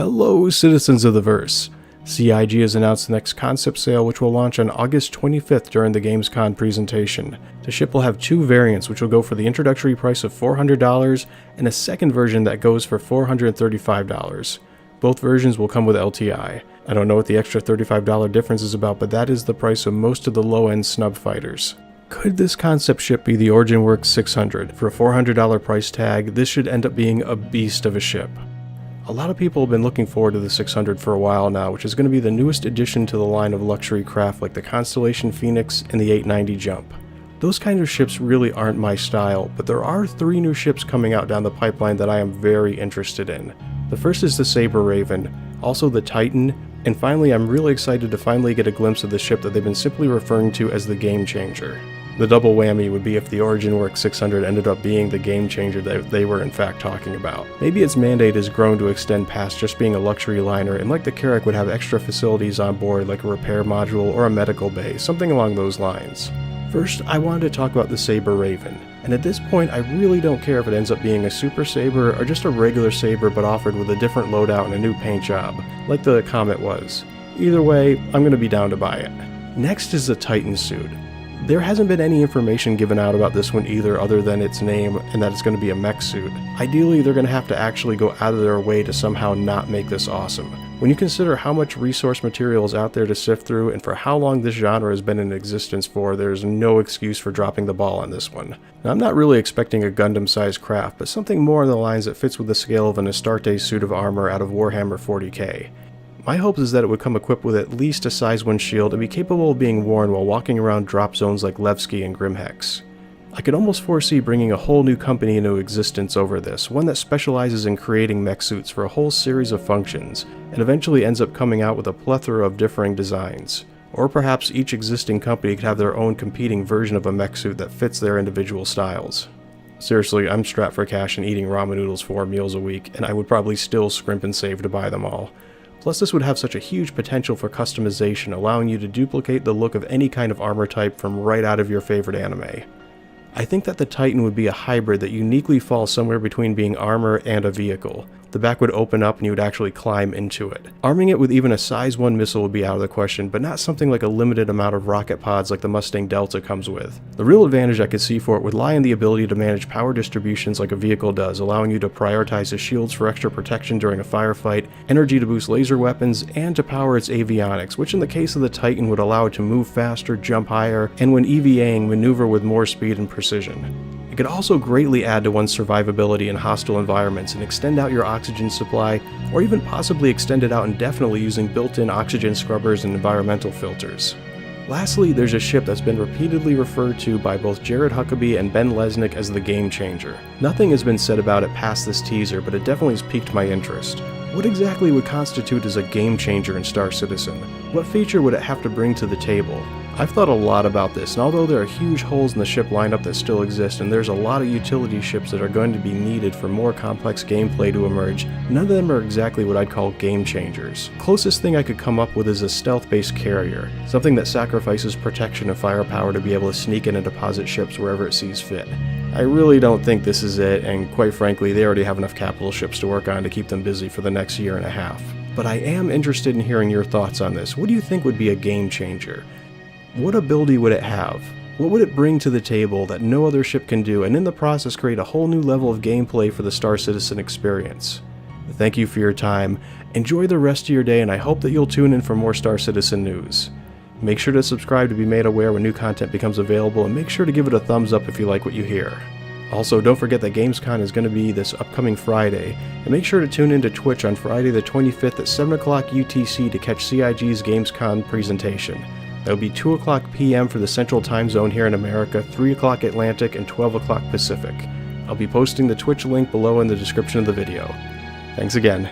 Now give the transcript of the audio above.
Hello, citizens of the verse. CIG has announced the next concept sale, which will launch on August 25th during the GamesCom presentation. The ship will have two variants, which will go for the introductory price of $400 and a second version that goes for $435. Both versions will come with LTI. I don't know what the extra $35 difference is about, but that is the price of most of the low-end snub fighters. Could this concept ship be the OriginWorks 600? For a $400 price tag, this should end up being a beast of a ship. A lot of people have been looking forward to the 600 for a while now, which is going to be the newest addition to the line of luxury craft like the Constellation Phoenix and the 890 Jump. Those kind of ships really aren't my style, but there are 3 new ships coming out down the pipeline that I am very interested in. The first is the Sabre Raven, also the Titan, and finally I'm really excited to finally get a glimpse of the ship that they've been simply referring to as the Game Changer. The double whammy would be if the OriginWorks 600 ended up being the game changer that they were in fact talking about. Maybe its mandate has grown to extend past just being a luxury liner, and like the Carrack would have extra facilities on board like a repair module or a medical bay, something along those lines. First, I wanted to talk about the Sabre Raven, and at this point I really don't care if it ends up being a Super Sabre or just a regular Sabre but offered with a different loadout and a new paint job, like the Comet was. Either way, I'm going to be down to buy it. Next is the Titan suit. There hasn't been any information given out about this one either other than its name and that it's going to be a mech suit. Ideally, they're going to have to actually go out of their way to somehow not make this awesome. When you consider how much resource material is out there to sift through and for how long this genre has been in existence for, there's no excuse for dropping the ball on this one. Now, I'm not really expecting a Gundam-sized craft, but something more on the lines that fits with the scale of an Astarte suit of armor out of Warhammer 40k. My hopes is that it would come equipped with at least a size 1 shield and be capable of being worn while walking around drop zones like Levski and Grimhex. I could almost foresee bringing a whole new company into existence over this, one that specializes in creating mech suits for a whole series of functions, and eventually ends up coming out with a plethora of differing designs. Or perhaps each existing company could have their own competing version of a mech suit that fits their individual styles. Seriously, I'm strapped for cash and eating ramen noodles 4 meals a week, and I would probably still scrimp and save to buy them all. Plus, this would have such a huge potential for customization, allowing you to duplicate the look of any kind of armor type from right out of your favorite anime. I think that the Titan would be a hybrid that uniquely falls somewhere between being armor and a vehicle. The back would open up and you would actually climb into it. Arming it with even a size 1 missile would be out of the question, but not something like a limited amount of rocket pods like the Mustang Delta comes with. The real advantage I could see for it would lie in the ability to manage power distributions like a vehicle does, allowing you to prioritize the shields for extra protection during a firefight, energy to boost laser weapons, and to power its avionics, which in the case of the Titan would allow it to move faster, jump higher, and when EVAing, maneuver with more speed and precision. It could also greatly add to one's survivability in hostile environments and extend out your oxygen supply, or even possibly extend it out indefinitely using built-in oxygen scrubbers and environmental filters. Lastly, there's a ship that's been repeatedly referred to by both Jared Huckabee and Ben Lesnick as the Game Changer. Nothing has been said about it past this teaser, but it definitely has piqued my interest. What exactly would constitute as a game changer in Star Citizen? What feature would it have to bring to the table? I've thought a lot about this, and although there are huge holes in the ship lineup that still exist, and there's a lot of utility ships that are going to be needed for more complex gameplay to emerge, none of them are exactly what I'd call game changers. Closest thing I could come up with is a stealth-based carrier, something that sacrifices protection and firepower to be able to sneak in and deposit ships wherever it sees fit. I really don't think this is it, and quite frankly, they already have enough capital ships to work on to keep them busy for the next year and a half. But I am interested in hearing your thoughts on this. What do you think would be a game changer? What ability would it have? What would it bring to the table that no other ship can do, and in the process create a whole new level of gameplay for the Star Citizen experience? Thank you for your time, enjoy the rest of your day, and I hope that you'll tune in for more Star Citizen news. Make sure to subscribe to be made aware when new content becomes available, and make sure to give it a thumbs up if you like what you hear. Also, don't forget that GamesCom is going to be this upcoming Friday, and make sure to tune into Twitch on Friday the 25th at 7 o'clock UTC to catch CIG's GamesCom presentation. That'll be 2 o'clock PM for the Central Time Zone here in America, 3 o'clock Atlantic, and 12 o'clock Pacific. I'll be posting the Twitch link below in the description of the video. Thanks again.